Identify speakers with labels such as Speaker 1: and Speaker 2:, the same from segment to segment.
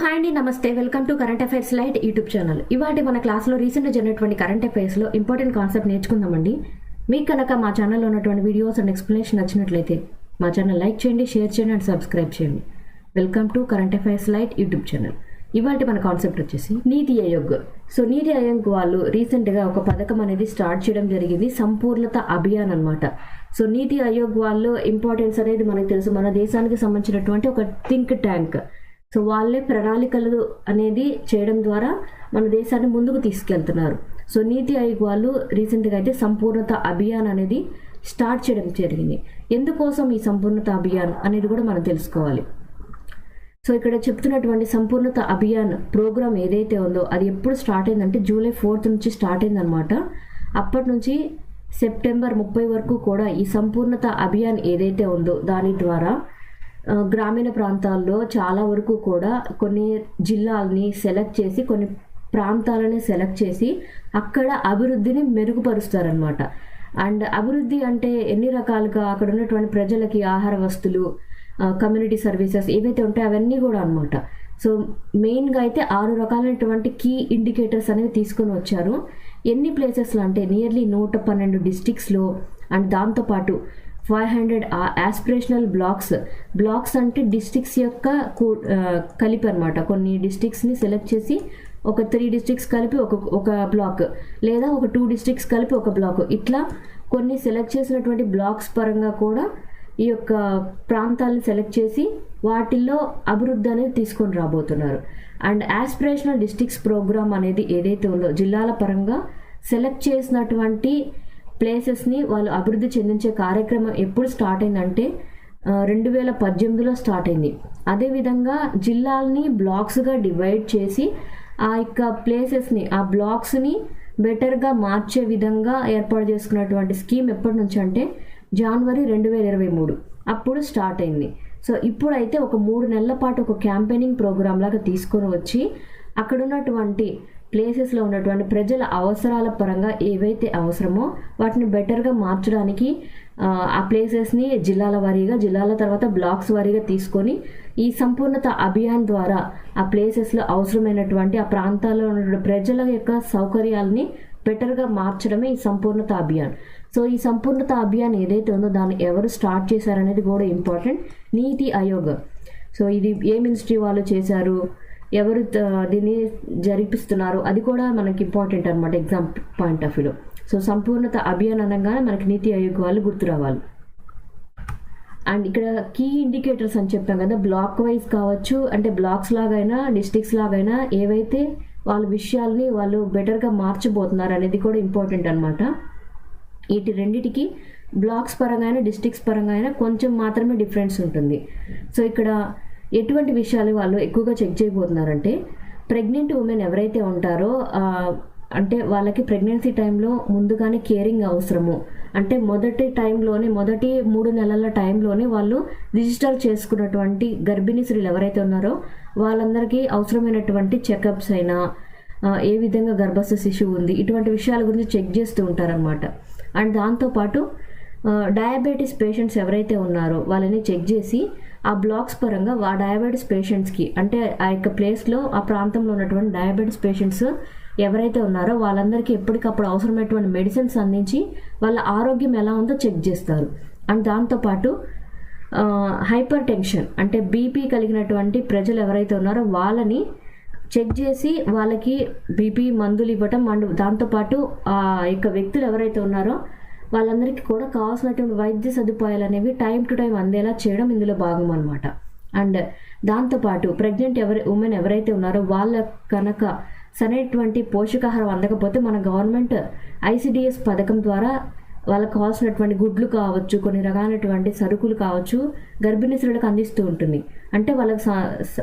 Speaker 1: Hi అండి, నమస్తే. Welcome to current affairs light YouTube channel. ఇవాటి మన క్లాస్లో రీసెంట్గా జరిగినటువంటి కరెంట్ అఫైర్స్లో ఇంపార్టెంట్ కాన్సెప్ట్ నేర్చుకుందామండి. మీకు కనుక మా ఛానల్లో ఉన్నటువంటి వీడియోస్ అండ్ ఎక్స్ప్లెనేషన్ నచ్చినట్లయితే మా ఛానల్ లైక్ చేయండి, షేర్ చేయండి అండ్ సబ్స్క్రైబ్ చేయండి. Welcome to current affairs light YouTube channel. ఇవాటి మన కాన్సెప్ట్ వచ్చేసి నీతి ఆయోగ్. సో నీతి ఆయోగ్ వాళ్ళు రీసెంట్గా ఒక పథకం అనేది స్టార్ట్ చేయడం జరిగింది, సంపూర్ణత అభియాన్ అనమాట. సో నీతి ఆయోగ్ వాళ్ళు ఇంపార్టెన్స్ అనేది మనకు తెలుసు, మన దేశానికి సంబంధించినటువంటి ఒక థింక్ ట్యాంక్. సో వాళ్ళే ప్రణాళికలు అనేది చేయడం ద్వారా మన దేశాన్ని ముందుకు తీసుకెళ్తున్నారు. సో నీతి ఆయోగ్ వాళ్ళు రీసెంట్గా అయితే సంపూర్ణత అభియాన్ అనేది స్టార్ట్ చేయడం జరిగింది. ఎందుకోసం ఈ సంపూర్ణత అభియాన్ అనేది కూడా మనం తెలుసుకోవాలి. సో ఇక్కడ చెప్తున్నటువంటి సంపూర్ణత అభియాన్ ప్రోగ్రామ్ ఏదైతే ఉందో అది ఎప్పుడు స్టార్ట్ అయిందంటే జూలై 4 నుంచి స్టార్ట్ అయిందనమాట. అప్పటి నుంచి సెప్టెంబర్ 30 వరకు కూడా ఈ సంపూర్ణత అభియాన్ ఏదైతే ఉందో దాని ద్వారా గ్రామీణ ప్రాంతాల్లో చాలా వరకు కూడా కొన్ని జిల్లాలని సెలెక్ట్ చేసి, కొన్ని ప్రాంతాలని సెలెక్ట్ చేసి అక్కడ అభివృద్ధిని మెరుగుపరుస్తారనమాట. అండ్ అభివృద్ధి అంటే ఎన్ని రకాలుగా అక్కడ ఉన్నటువంటి ప్రజలకి ఆహార వస్తువులు, కమ్యూనిటీ సర్వీసెస్ ఏవైతే ఉంటాయో అవన్నీ కూడా అనమాట. సో మెయిన్గా అయితే 6 రకాలైనటువంటి కీ ఇండికేటర్స్ అనేవి తీసుకొని వచ్చారు. ఎన్ని ప్లేసెస్లో అంటే నియర్లీ 112 డిస్ట్రిక్ట్స్లో, అండ్ దాంతోపాటు 500 ఆస్పిరేషనల్ బ్లాక్స్ అంటే డిస్ట్రిక్ట్స్ యొక్క కలిపి అనమాట. కొన్ని డిస్ట్రిక్ట్స్ని సెలెక్ట్ చేసి ఒక 3 డిస్ట్రిక్ట్స్ కలిపి ఒక బ్లాక్, లేదా ఒక 2 డిస్ట్రిక్ట్స్ కలిపి ఒక బ్లాక్, ఇట్లా కొన్ని సెలెక్ట్ చేసినటువంటి బ్లాక్స్ పరంగా కూడా ఈ యొక్క ప్రాంతాలను సెలెక్ట్ చేసి వాటిల్లో అభివృద్ధి అనేది తీసుకొని రాబోతున్నారు. అండ్ ఆస్పిరేషనల్ డిస్ట్రిక్ట్స్ ప్రోగ్రామ్ అనేది ఏదైతే ఉందో జిల్లాల పరంగా సెలెక్ట్ చేసినటువంటి ప్లేసెస్ని వాళ్ళు అభివృద్ధి చెందించే కార్యక్రమం ఎప్పుడు స్టార్ట్ అయిందంటే 2018లో స్టార్ట్ అయింది. అదేవిధంగా జిల్లాల్ని బ్లాక్స్గా డివైడ్ చేసి ఆ యొక్క ప్లేసెస్ని, ఆ బ్లాక్స్ని బెటర్గా మార్చే విధంగా ఏర్పాటు చేసుకున్నటువంటి స్కీమ్ ఎప్పటి నుంచి అంటే జనవరి 2023 అప్పుడు స్టార్ట్ అయింది. సో ఇప్పుడైతే ఒక 3 నెలల పాటు ఒక క్యాంపెయినింగ్ ప్రోగ్రామ్ లాగా తీసుకొని వచ్చి అక్కడ ఉన్నటువంటి ప్లేసెస్లో ఉన్నటువంటి ప్రజల అవసరాల పరంగా ఏవైతే అవసరమో వాటిని బెటర్గా మార్చడానికి ఆ ప్లేసెస్ని జిల్లాల తర్వాత బ్లాక్స్ వారీగా తీసుకొని ఈ సంపూర్ణత అభియాన్ ద్వారా ఆ ప్లేసెస్లో అవసరమైనటువంటి ఆ ప్రాంతాల్లో ఉన్న ప్రజల యొక్క సౌకర్యాలని బెటర్గా మార్చడమే ఈ సంపూర్ణత అభియాన్. సో ఈ సంపూర్ణత అభియాన్ ఏదైతే ఉందో దాన్ని ఎవరు స్టార్ట్ చేశారనేది కూడా ఇంపార్టెంట్. నీతి ఆయోగ్. సో ఇది ఏ మినిస్ట్రీ వాళ్ళు చేశారు, ఎవరు దీన్ని జరిపిస్తున్నారు, అది కూడా మనకి ఇంపార్టెంట్ అనమాట ఎగ్జామ్ పాయింట్ ఆఫ్ వ్యూలో. సో సంపూర్ణత అభియాన్ అనగానే మనకి నీతి ఆయోగ్ వాళ్ళు గుర్తు రావాలి. అండ్ ఇక్కడ కీ ఇండికేటర్స్ అని చెప్పాం కదా, బ్లాక్ వైజ్ కావచ్చు, అంటే బ్లాక్స్ లాగైనా డిస్ట్రిక్ట్స్ లాగైనా ఏవైతే వాళ్ళ విషయాల్ని వాళ్ళు బెటర్గా మార్చబోతున్నారు అనేది కూడా ఇంపార్టెంట్ అనమాట. వీటి రెండిటికి బ్లాక్స్ పరంగా అయినా డిస్ట్రిక్ట్స్ పరంగా అయినా కొంచెం మాత్రమే డిఫరెన్స్ ఉంటుంది. సో ఇక్కడ ఎటువంటి విషయాలు వాళ్ళు ఎక్కువగా చెక్ చేయబోతున్నారంటే ప్రెగ్నెంట్ ఉమెన్ ఎవరైతే ఉంటారో, అంటే వాళ్ళకి ప్రెగ్నెన్సీ టైంలో ముందుగానే కేరింగ్ అవసరము, అంటే మొదటి 3 నెలల టైంలోనే వాళ్ళు రిజిస్టర్ చేసుకున్నటువంటి గర్భిణీ స్త్రీలు ఎవరైతే ఉన్నారో వాళ్ళందరికీ అవసరమైనటువంటి చెకప్స్ అయినా, ఏ విధంగా గర్భస్థ శిశువు ఉంది, ఇటువంటి విషయాల గురించి చెక్ చేస్తూ ఉంటారనమాట. అండ్ దాంతోపాటు డయాబెటీస్ పేషెంట్స్ ఎవరైతే ఉన్నారో వాళ్ళని చెక్ చేసి ఆ బ్లాక్స్ పరంగా ఆ డయాబెటీస్ పేషెంట్స్కి, అంటే ఆ యొక్క ప్లేస్లో ఆ ప్రాంతంలో ఉన్నటువంటి డయాబెటీస్ పేషెంట్స్ ఎవరైతే ఉన్నారో వాళ్ళందరికీ ఎప్పటికప్పుడు అవసరమైనటువంటి మెడిసిన్స్ అందించి వాళ్ళ ఆరోగ్యం ఎలా ఉందో చెక్ చేస్తారు. అండ్ దాంతోపాటు హైపర్ టెన్షన్ అంటే బీపీ కలిగినటువంటి ప్రజలు ఎవరైతే ఉన్నారో వాళ్ళని చెక్ చేసి వాళ్ళకి బీపీ మందులు ఇవ్వటం, అండ్ దాంతోపాటు ఆ యొక్క వ్యక్తులు ఎవరైతే ఉన్నారో వాళ్ళందరికీ కూడా కావాల్సినటువంటి వైద్య సదుపాయాలు అనేవి టైం టు టైం అందేలా చేయడం ఇందులో భాగం అనమాట. అండ్ దాంతోపాటు ప్రెగ్నెంట్ ఉమెన్ ఎవరైతే ఉన్నారో వాళ్ళ కనుక సరైనటువంటి పోషకాహారం అందకపోతే మన గవర్నమెంట్ ICDS పథకం ద్వారా వాళ్ళకి కావాల్సినటువంటి గుడ్లు కావచ్చు, కొన్ని రకాలైనటువంటి సరుకులు కావచ్చు గర్భిణీ స్త్రీలకు అందిస్తూ ఉంటుంది. అంటే వాళ్ళకి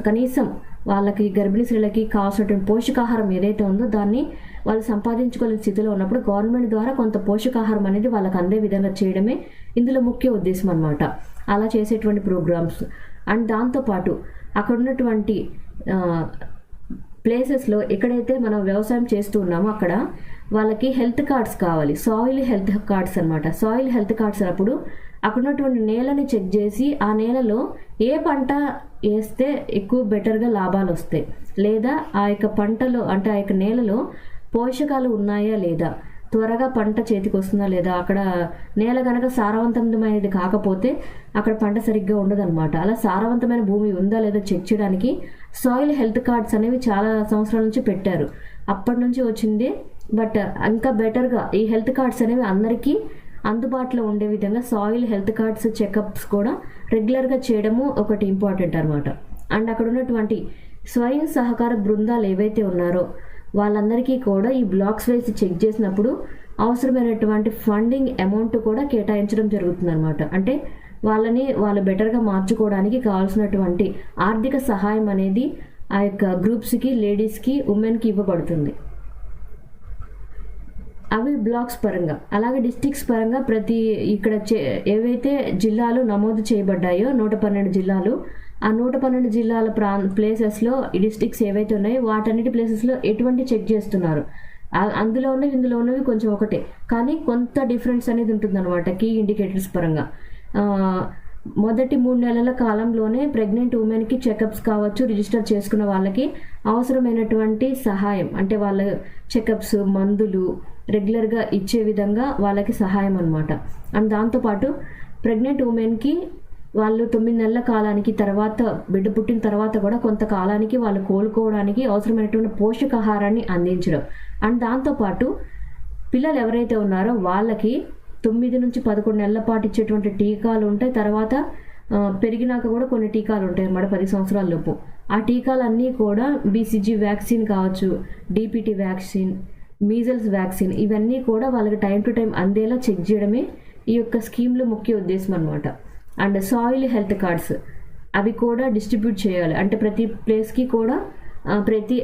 Speaker 1: కనీసం వాళ్ళకి గర్భిణీ స్త్రీలకి కావాల్సినటువంటి పోషకాహారం ఏదైతే ఉందో దాన్ని వాళ్ళు సంపాదించుకోలేని స్థితిలో ఉన్నప్పుడు గవర్నమెంట్ ద్వారా కొంత పోషకాహారం అనేది వాళ్ళకి అందే విధంగా చేయడమే ఇందులో ముఖ్య ఉద్దేశం అనమాట, అలా చేసేటువంటి ప్రోగ్రామ్స్. అండ్ దాంతోపాటు అక్కడ ఉన్నటువంటి ప్లేసెస్లో ఎక్కడైతే మనం వ్యవసాయం చేస్తూ ఉన్నామో అక్కడ వాళ్ళకి హెల్త్ కార్డ్స్ కావాలి, సాయిల్ హెల్త్ కార్డ్స్ అనమాట. సాయిల్ హెల్త్ కార్డ్స్ అన్నప్పుడు అక్కడ ఉన్నటువంటి నేలని చెక్ చేసి ఆ నేలలో ఏ పంట వేస్తే ఎక్కువ బెటర్గా లాభాలు వస్తాయి, లేదా ఆ యొక్క పంటలో అంటే ఆ యొక్క నేలలో పోషకాలు ఉన్నాయా లేదా, త్వరగా పంట చేతికి వస్తుందా లేదా, అక్కడ నేల కనుక సారవంతమైనది కాకపోతే అక్కడ పంట సరిగ్గా ఉండదన్నమాట. అలా సారవంతమైన భూమి ఉందా లేదా చెక్ చేయడానికి సాయిల్ హెల్త్ కార్డ్స్ అనేవి చాలా సంవత్సరాల నుంచి పెట్టారు, అప్పటి నుంచి వచ్చింది. బట్ ఇంకా బెటర్గా ఈ హెల్త్ కార్డ్స్ అనేవి అందరికీ అందుబాటులో ఉండే విధంగా సాయిల్ హెల్త్ కార్డ్స్ చెకప్స్ కూడా రెగ్యులర్గా చేయడము ఒకటి ఇంపార్టెంట్ అనమాట. అండ్ అక్కడ ఉన్నటువంటి స్వయం సహకార బృందాలు ఏవైతే ఉన్నారో వాళ్ళందరికీ కూడా ఈ బ్లాక్స్ వేసి చెక్ చేసినప్పుడు అవసరమైనటువంటి ఫండింగ్ అమౌంట్ కూడా కేటాయించడం జరుగుతుంది అనమాట. అంటే వాళ్ళు బెటర్గా మార్చుకోవడానికి కావాల్సినటువంటి ఆర్థిక సహాయం అనేది ఆ యొక్క గ్రూప్స్కి, లేడీస్కి, ఉమెన్కి ఇవ్వబడుతుంది. అవి బ్లాక్స్ పరంగా. అలాగే డిస్ట్రిక్ట్స్ పరంగా ప్రతి ఇక్కడ ఏవైతే జిల్లాలు నమోదు చేయబడ్డాయో 112 జిల్లాలు, ఆ 112 జిల్లాల ప్లేసెస్లో ఈ డిస్ట్రిక్ట్స్ ఏవైతే ఉన్నాయో వాటన్నిటి ప్లేసెస్లో ఎటువంటి చెక్ చేస్తున్నారు, అందులో ఉన్నవి ఇందులో ఉన్నవి కొంచెం ఒకటే, కానీ కొంత డిఫరెన్స్ అనేది ఉంటుంది అనమాట కీ ఇండికేటర్స్ పరంగా. మొదటి 3 నెలల కాలంలోనే ప్రెగ్నెంట్ ఉమెన్కి చెకప్స్ కావచ్చు, రిజిస్టర్ చేసుకున్న వాళ్ళకి అవసరమైనటువంటి సహాయం అంటే వాళ్ళ చెకప్స్, మందులు రెగ్యులర్గా ఇచ్చే విధంగా వాళ్ళకి సహాయం అనమాట. అండ్ దాంతోపాటు ప్రెగ్నెంట్ ఉమెన్కి వాళ్ళు 9 నెలల కాలానికి తర్వాత, బిడ్డ పుట్టిన తర్వాత కూడా కొంతకాలానికి వాళ్ళు కోలుకోవడానికి అవసరమైనటువంటి పోషకాహారాన్ని అందించడం. అండ్ దాంతోపాటు పిల్లలు ఎవరైతే ఉన్నారో వాళ్ళకి 9 నుంచి 11 నెలల పాటు ఇచ్చేటువంటి టీకాలు ఉంటాయి. తర్వాత పెరిగినాక కూడా కొన్ని టీకాలు ఉంటాయి అన్నమాట 10 సంవత్సరాల లోపు. ఆ టీకాలన్నీ కూడా బీసీజీ వ్యాక్సిన్ కావచ్చు, డిపిటీ వ్యాక్సిన్, మీజల్స్ వ్యాక్సిన్, ఇవన్నీ కూడా వాళ్ళకి టైం టు టైం అందేలా చెక్ చేయడమే ఈ యొక్క స్కీమ్లో ముఖ్య ఉద్దేశం అనమాట. అండ్ సాయిల్ హెల్త్ కార్డ్స్ అవి కూడా డిస్ట్రిబ్యూట్ చేయాలి. అంటే ప్రతి ప్లేస్కి కూడా ప్రతి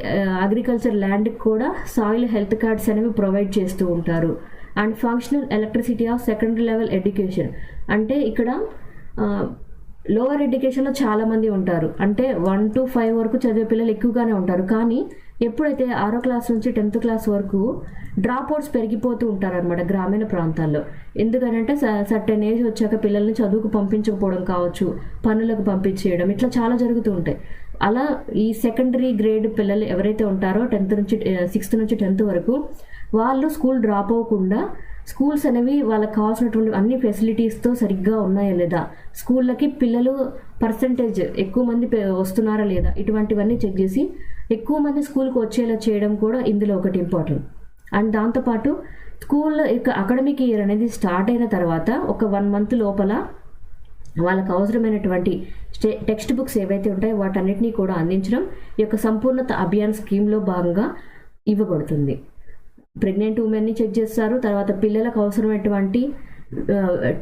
Speaker 1: అగ్రికల్చర్ ల్యాండ్కి కూడా సాయిల్ హెల్త్ కార్డ్స్ అనేవి ప్రొవైడ్ చేస్తూ ఉంటారు. And functional electricity of secondary level education అంటే ఇక్కడ లోవర్ ఎడ్యుకేషన్లో చాలామంది ఉంటారు, అంటే 1 to 5 వరకు చదివే పిల్లలు ఎక్కువగానే ఉంటారు. కానీ ఎప్పుడైతే 6వ క్లాస్ నుంచి 10th క్లాస్ వరకు డ్రాప్ అవుట్స్ పెరిగిపోతూ ఉంటారనమాట గ్రామీణ ప్రాంతాల్లో. ఎందుకంటే సర్టెన్ ఏజ్ వచ్చాక పిల్లల్ని చదువుకు పంపించకపోవడం కావచ్చు, పనులకు పంపించేయడం, ఇట్లా చాలా జరుగుతూ ఉంటాయి. అలా ఈ సెకండరీ గ్రేడ్ పిల్లలు ఎవరైతే ఉంటారో 6th నుంచి 10th వరకు వాళ్ళు స్కూల్ డ్రాప్ అవ్వకుండా స్కూల్స్ అనేవి వాళ్ళకి కావాల్సినటువంటి అన్ని ఫెసిలిటీస్తో సరిగ్గా ఉన్నాయా లేదా, స్కూళ్ళకి పిల్లలు పర్సంటేజ్ ఎక్కువ మంది వస్తున్నారా లేదా, ఇటువంటివన్నీ చెక్ చేసి ఎక్కువ మంది స్కూల్కి వచ్చేలా చేయడం కూడా ఇందులో ఒకటి ఇంపార్టెంట్. అండ్ దాంతోపాటు స్కూల్ అకాడమిక్ ఇయర్ అనేది స్టార్ట్ అయిన తర్వాత ఒక 1 month లోపల వాళ్ళకి అవసరమైనటువంటి టెక్స్ట్ బుక్స్ ఏవైతే ఉంటాయో వాటన్నిటినీ కూడా అందించడం ఈ యొక్క సంపూర్ణత అభియాన్ స్కీమ్లో భాగంగా ఇవ్వబడుతుంది. ప్రెగ్నెంట్ ఉమెన్ని చెక్ చేస్తారు, తర్వాత పిల్లలకు అవసరమైనటువంటి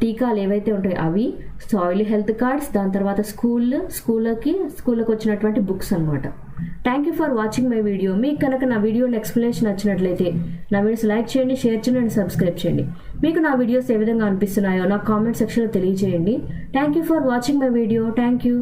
Speaker 1: టీకాలు ఏవైతే ఉంటాయో అవి, సాయిల్ హెల్త్ కార్డ్స్, దాని తర్వాత స్కూళ్ళకి వచ్చినటువంటి బుక్స్ అనమాట. Thank you for watching my video. మీకు కనుక నా వీడియోలో ఎక్స్ప్లెనేషన్ నచ్చినట్లయితే నా వీడియోస్ లైక్ చేయండి, షేర్ చేయండి అండ్ సబ్స్క్రైబ్ చేయండి. మీకు నా వీడియోస్ ఏ విధంగా అనిపిస్తున్నాయో నాకు కామెంట్ సెక్షన్లో తెలియజేయండి. Thank you for watching my video. Thank you.